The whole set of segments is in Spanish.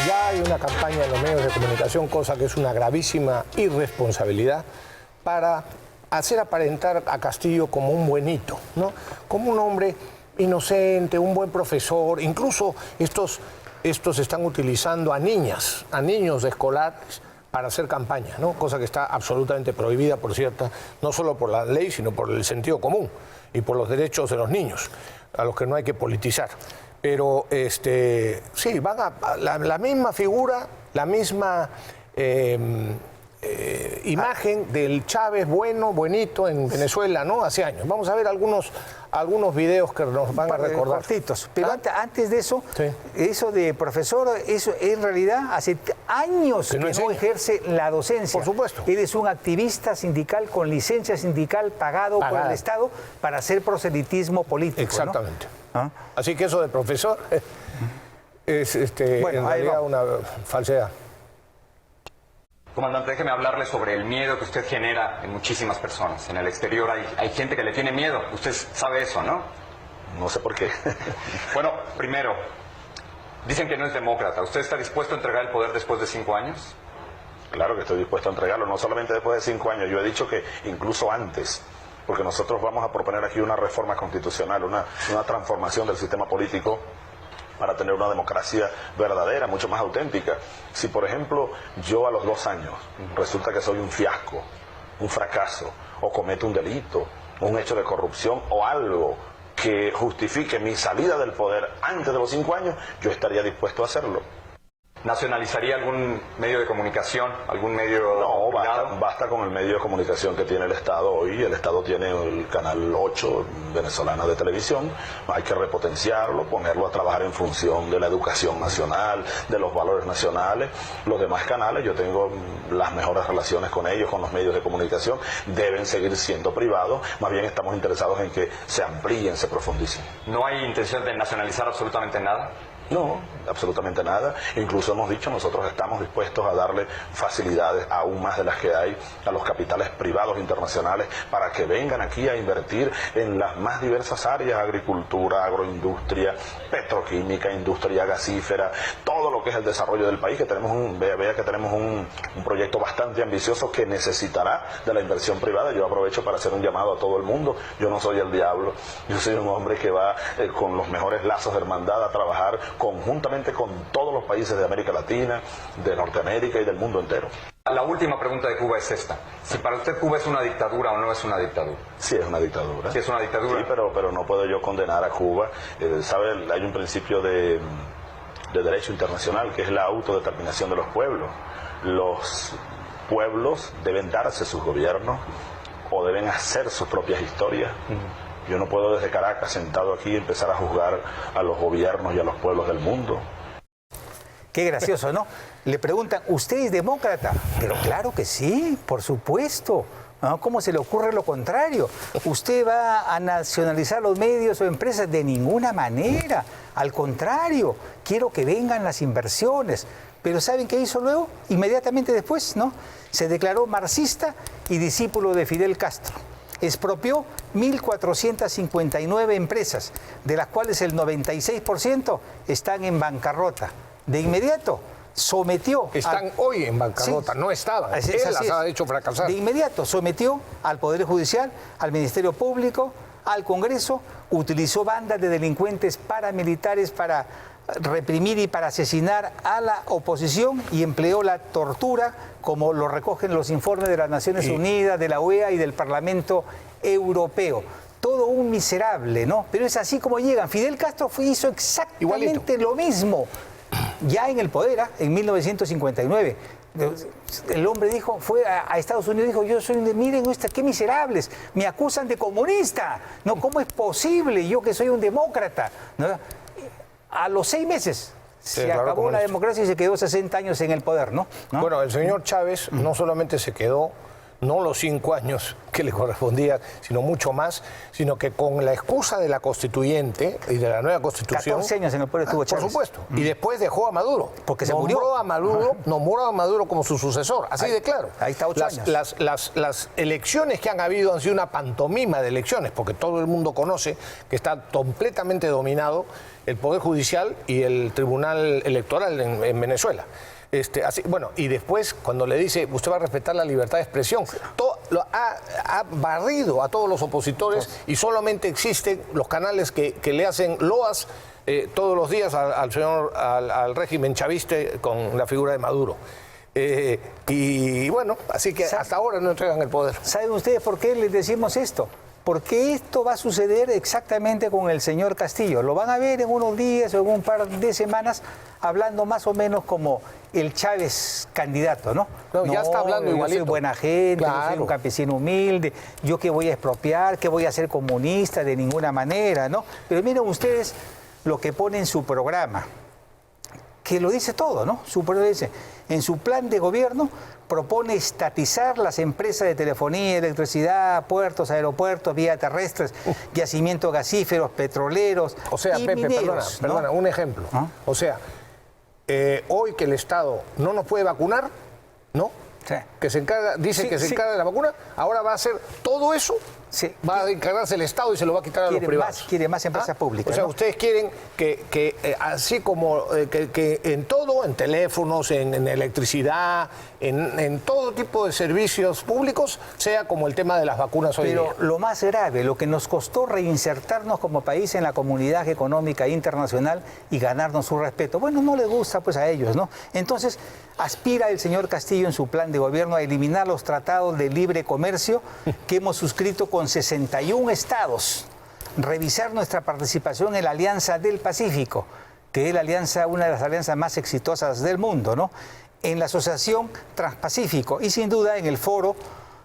Ya hay una campaña en los medios de comunicación, cosa que es una gravísima irresponsabilidad, para hacer aparentar a Castillo como un buenito, ¿no? Como un hombre inocente, un buen profesor. Incluso estos están utilizando a niños escolares para hacer campaña, ¿no? Cosa que está absolutamente prohibida, por cierto, no solo por la ley, sino por el sentido común y por los derechos de los niños, a los que no hay que politizar. Pero sí, van a la misma figura, la misma imagen del Chávez bueno, buenito en Venezuela, ¿no? Hace años. Vamos a ver algunos videos que nos van a recordar. Cortitos. Pero antes de eso, sí, eso de profesor, eso en realidad hace años que no ejerce la docencia. Por supuesto. Él es un activista sindical con licencia sindical pagado por el Estado para hacer proselitismo político. Exactamente. ¿No? ¿Ah? Así que eso de profesor es bueno, en realidad una falsedad. Comandante, déjeme hablarle sobre el miedo que usted genera en muchísimas personas. En el exterior hay gente que le tiene miedo. Usted sabe eso, ¿no? No sé por qué. Bueno, primero, dicen que no es demócrata. ¿Usted está dispuesto a entregar el poder después de 5 años? Claro que estoy dispuesto a entregarlo, no solamente después de 5 años. Yo he dicho que incluso antes, porque nosotros vamos a proponer aquí una reforma constitucional, una transformación del sistema político para tener una democracia verdadera, mucho más auténtica. Si, por ejemplo, yo a los 2 años resulta que soy un fiasco, un fracaso, o cometo un delito, un hecho de corrupción o algo que justifique mi salida del poder antes de los 5 años, yo estaría dispuesto a hacerlo. ¿Nacionalizaría algún medio de comunicación, algún medio? No, basta con el medio de comunicación que tiene el Estado hoy. El Estado tiene el Canal 8 venezolana de televisión. Hay que repotenciarlo, ponerlo a trabajar en función de la educación nacional, de los valores nacionales. Los demás canales, yo tengo las mejores relaciones con ellos, con los medios de comunicación. Deben seguir siendo privados. Más bien estamos interesados en que se amplíen, se profundicen. ¿No hay intención de nacionalizar absolutamente nada? No, absolutamente nada. Incluso hemos dicho, nosotros estamos dispuestos a darle facilidades aún más de las que hay a los capitales privados internacionales para que vengan aquí a invertir en las más diversas áreas: agricultura, agroindustria, petroquímica, industria gasífera, todo lo que es el desarrollo del país, que tenemos vea que tenemos un proyecto bastante ambicioso que necesitará de la inversión privada. Yo aprovecho para hacer un llamado a todo el mundo. Yo no soy el diablo, yo soy un hombre que va con los mejores lazos de hermandad a trabajar conjuntamente con todos los países de América Latina, de Norteamérica y del mundo entero. La última pregunta de Cuba es esta: si para usted Cuba es una dictadura o no es una dictadura. Sí, es una dictadura. Sí, es una dictadura. Sí, pero no puedo yo condenar a Cuba. ¿Sabe? Hay un principio de derecho internacional que es la autodeterminación de los pueblos. Los pueblos deben darse sus gobiernos o deben hacer sus propias historias. Yo no puedo desde Caracas, sentado aquí, empezar a juzgar a los gobiernos y a los pueblos del mundo. Qué gracioso, ¿no? Le preguntan, ¿usted es demócrata? Pero claro que sí, por supuesto. ¿No? ¿Cómo se le ocurre lo contrario? ¿Usted va a nacionalizar los medios o empresas? De ninguna manera. Al contrario, quiero que vengan las inversiones. Pero ¿saben qué hizo luego? Inmediatamente después, ¿no? Se declaró marxista y discípulo de Fidel Castro. Expropió 1.459 empresas, de las cuales el 96% están en bancarrota. De inmediato sometió... Están hoy en bancarrota, sí, no estaban. Él las ha hecho fracasar. De inmediato sometió al Poder Judicial, al Ministerio Público, al Congreso, utilizó bandas de delincuentes paramilitares para reprimir y para asesinar a la oposición y empleó la tortura, como lo recogen los informes de las Naciones Unidas, de la OEA y del Parlamento Europeo. Todo un miserable, ¿no? Pero es así como llegan. Fidel Castro hizo exactamente lo mismo, ya en el poder, en 1959. El hombre dijo, fue a Estados Unidos y dijo, yo soy, miren, qué miserables, me acusan de comunista, ¿no? ¿Cómo es posible? Yo que soy un demócrata, ¿no? A los 6 meses se acabó la democracia y se quedó 60 años en el poder, ¿no? Bueno, el señor Chávez no solamente se quedó, no los 5 años que le correspondía, sino mucho más, sino que con la excusa de la constituyente y de la nueva constitución... 14 años en el poder estuvo Chávez. Por supuesto. Y después dejó a Maduro. Porque se murió. Nombró a Maduro como su sucesor, así de claro. Ahí está 8 años. Las elecciones que han habido han sido una pantomima de elecciones, porque todo el mundo conoce que está completamente dominado el Poder Judicial y el Tribunal Electoral en Venezuela. Bueno, y después, cuando le dice, usted va a respetar la libertad de expresión, ha barrido a todos los opositores y solamente existen los canales que le hacen loas todos los días al régimen chavista con la figura de Maduro. Y bueno, así que hasta ahora no entregan el poder. ¿Saben ustedes por qué les decimos esto? Porque esto va a suceder exactamente con el señor Castillo. Lo van a ver en unos días o en un par de semanas hablando más o menos como el Chávez candidato, ¿no? No, ya está hablando igualito. Yo soy buena gente, claro. yo soy un campesino humilde, yo que voy a expropiar, que voy a ser comunista de ninguna manera, ¿no? Pero miren ustedes lo que pone en su programa, que lo dice todo, ¿no? Su programa dice, en su plan de gobierno propone estatizar las empresas de telefonía, electricidad, puertos, aeropuertos, vías terrestres, yacimientos gasíferos, petroleros. O sea, y Pepe, mineros, perdona, un ejemplo. O sea, hoy que el Estado no nos puede vacunar, ¿no? Sí. Que se encarga, dice que se encarga de la vacuna, ahora va a hacer todo eso. Sí. Va a encargarse el Estado y se lo va a quitar a los privados. Quiere más empresas públicas. O sea, ¿no? ustedes quieren que así como que en todo, en teléfonos, en electricidad, en todo tipo de servicios públicos, sea como el tema de las vacunas hoy día. Pero lo más grave, lo que nos costó reinsertarnos como país en la comunidad económica internacional y ganarnos su respeto, bueno, no le gusta pues a ellos, ¿no? Entonces, aspira el señor Castillo en su plan de gobierno a eliminar los tratados de libre comercio que hemos suscrito con 61 estados, revisar nuestra participación en la Alianza del Pacífico, que es la alianza, una de las alianzas más exitosas del mundo, ¿no? En la Asociación Transpacífico y sin duda en el Foro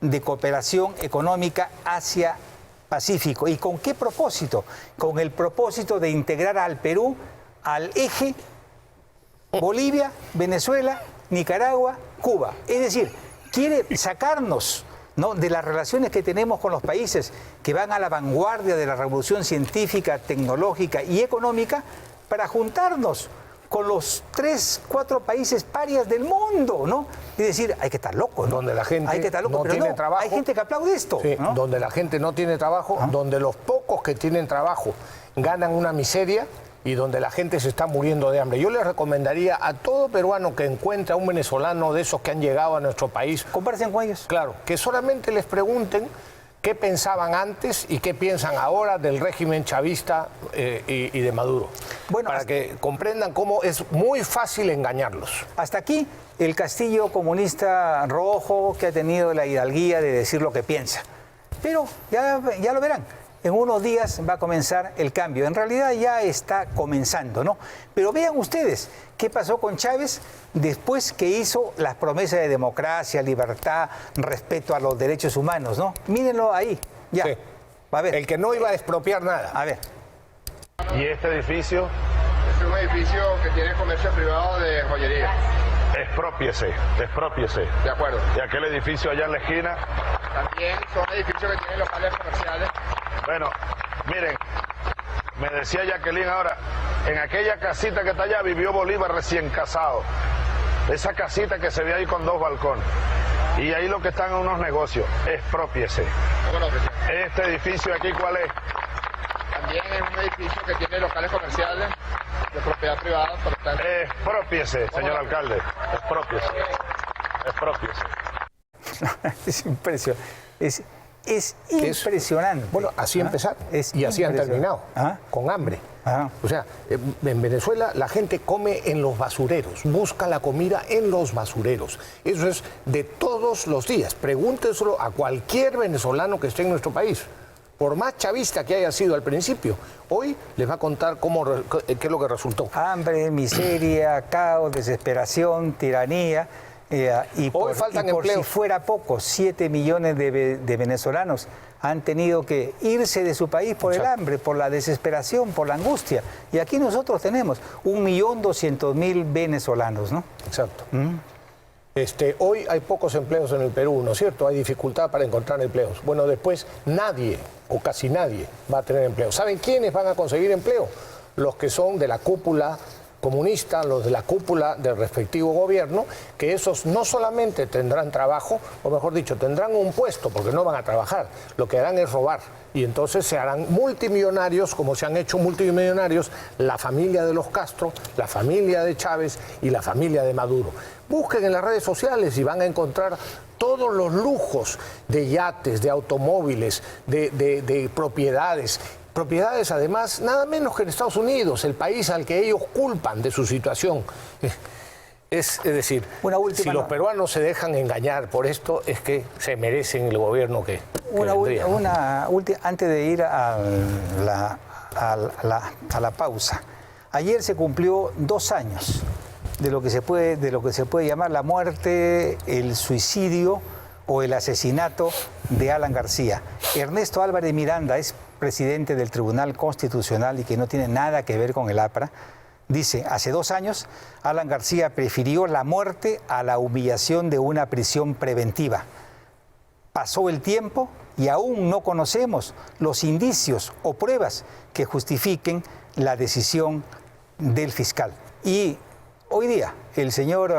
de Cooperación Económica Asia-Pacífico. ¿Y con qué propósito? Con el propósito de integrar al Perú al eje Bolivia, Venezuela, Nicaragua, Cuba. Es decir, quiere sacarnos, ¿no?, de las relaciones que tenemos con los países que van a la vanguardia de la revolución científica, tecnológica y económica para juntarnos con los 3, 4 países parias del mundo, ¿no? Es decir, hay que estar loco, ¿no? Donde la gente hay que estar loco, no pero tiene no, trabajo. hay gente que aplaude esto. Sí, ¿no? donde la gente no tiene trabajo, donde los pocos que tienen trabajo ganan una miseria y donde la gente se está muriendo de hambre. Yo les recomendaría a todo peruano que encuentre a un venezolano de esos que han llegado a nuestro país, Conversen con ellos. claro, que solamente les pregunten qué pensaban antes y qué piensan ahora del régimen chavista y de Maduro. Bueno, para que comprendan cómo es muy fácil engañarlos. Hasta aquí el Castillo comunista rojo que ha tenido la hidalguía de decir lo que piensa. Pero ya lo verán. En unos días va a comenzar el cambio. En realidad ya está comenzando, ¿no? Pero vean ustedes qué pasó con Chávez después que hizo las promesas de democracia, libertad, respeto a los derechos humanos, ¿no? Mírenlo ahí, ya. Sí. A ver. El que no iba a expropiar nada. A ver. ¿Y este edificio? Es un edificio que tiene comercio privado de joyería. Expropiese. De acuerdo. Y aquel edificio allá en la esquina, También son edificios que tienen locales comerciales. bueno, miren, me decía Jacqueline ahora, en aquella casita que está allá vivió Bolívar recién casado. Esa casita que se ve ahí con 2 balcones. Y ahí lo que están en unos negocios. Expropiese. Bueno, presidente. Este edificio de aquí, ¿cuál es? También es un edificio que tiene locales comerciales de propiedad privada. Por tanto, Expropiese, señor alcalde. Expropiese. Es impresionante. Es impresionante. Bueno, así empezaron y así han terminado, con hambre. O sea, en Venezuela la gente come en los basureros, busca la comida en los basureros. Eso es de todos los días. Pregúntenselo a cualquier venezolano que esté en nuestro país. Por más chavista que haya sido al principio, hoy les va a contar qué es lo que resultó. Hambre, miseria, caos, desesperación, tiranía. Y por si fuera poco, 7 millones de venezolanos han tenido que irse de su país por el hambre, por la desesperación, por la angustia. Y aquí nosotros tenemos 1.200.000 venezolanos, ¿no? Exacto. Hoy hay pocos empleos en el Perú, ¿no es cierto? Hay dificultad para encontrar empleos. Bueno, después nadie, o casi nadie, va a tener empleo. ¿Saben quiénes van a conseguir empleo? Los que son de la cúpula comunista, los de la cúpula del respectivo gobierno, que esos no solamente tendrán trabajo, o mejor dicho, tendrán un puesto, porque no van a trabajar, lo que harán es robar. Y entonces se harán multimillonarios, como se han hecho multimillonarios la familia de los Castro, la familia de Chávez y la familia de Maduro. Busquen en las redes sociales y van a encontrar todos los lujos de yates, de automóviles, de propiedades. Propiedades, además, nada menos que en Estados Unidos, el país al que ellos culpan de su situación. Es decir, si los peruanos se dejan engañar por esto, es que se merecen el gobierno que vendría. Antes de ir a la pausa. Ayer se cumplió 2 años de lo que se puede llamar la muerte, el suicidio o el asesinato de Alan García. Ernesto Álvarez Miranda es presidente del Tribunal Constitucional y que no tiene nada que ver con el APRA. Dice, hace 2 años, Alan García prefirió la muerte a la humillación de una prisión preventiva. Pasó el tiempo y aún no conocemos los indicios o pruebas que justifiquen la decisión del fiscal. Y hoy día el señor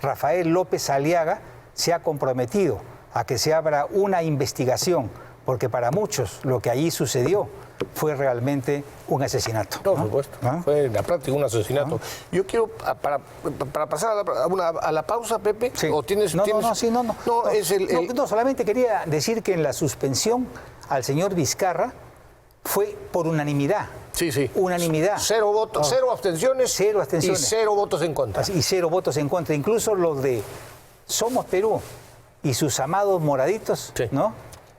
Rafael López Aliaga se ha comprometido a que se abra una investigación, porque para muchos lo que allí sucedió fue realmente un asesinato. Por supuesto, fue en la práctica un asesinato. Yo quiero, para pasar a la pausa, Pepe, sí. ¿o tienes...? No, solamente quería decir que en la suspensión al señor Vizcarra fue por unanimidad. Sí, sí. Unanimidad. 0 votos, 0 abstenciones. 0 abstenciones. Y 0 votos en contra. Y 0 votos en contra. Incluso los de Somos Perú y sus amados moraditos, sí. ¿no?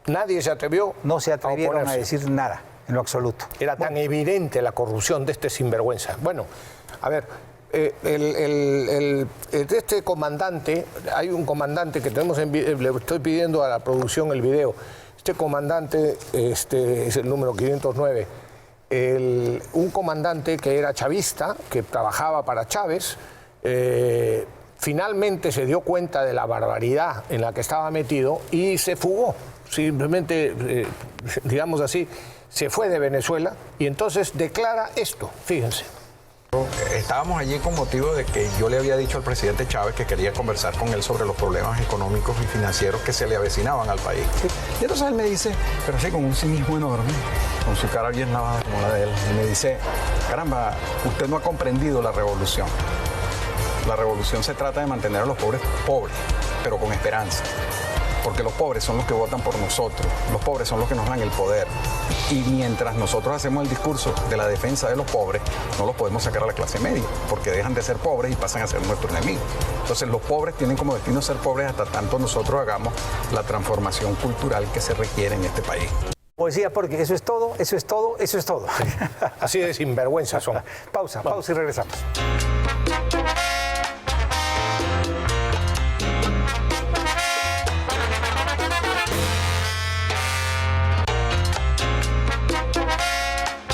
Nadie se atrevió. No se atrevieron a decir nada, en lo absoluto. Era tan evidente la corrupción de este sinvergüenza. Bueno, a ver, este comandante, hay un comandante que tenemos le estoy pidiendo a la producción el video. Este comandante es el número 509. Un comandante que era chavista, que trabajaba para Chávez, finalmente se dio cuenta de la barbaridad en la que estaba metido y se fugó. Simplemente, digamos así, se fue de Venezuela y entonces declara esto, fíjense. Estábamos allí con motivo de que yo le había dicho al presidente Chávez que quería conversar con él sobre los problemas económicos y financieros que se le avecinaban al país. Y entonces él me dice, pero así con un cinismo enorme, con su cara bien lavada como la de él, y me dice, caramba, usted no ha comprendido la revolución. La revolución se trata de mantener a los pobres pobres, pero con esperanza. Porque los pobres son los que votan por nosotros, los pobres son los que nos dan el poder. Y mientras nosotros hacemos el discurso de la defensa de los pobres, no los podemos sacar a la clase media, porque dejan de ser pobres y pasan a ser nuestros enemigos. Entonces los pobres tienen como destino ser pobres hasta tanto nosotros hagamos la transformación cultural que se requiere en este país. Poesía, porque eso es todo, eso es todo, eso es todo. Así de sinvergüenza son. Pausa y regresamos.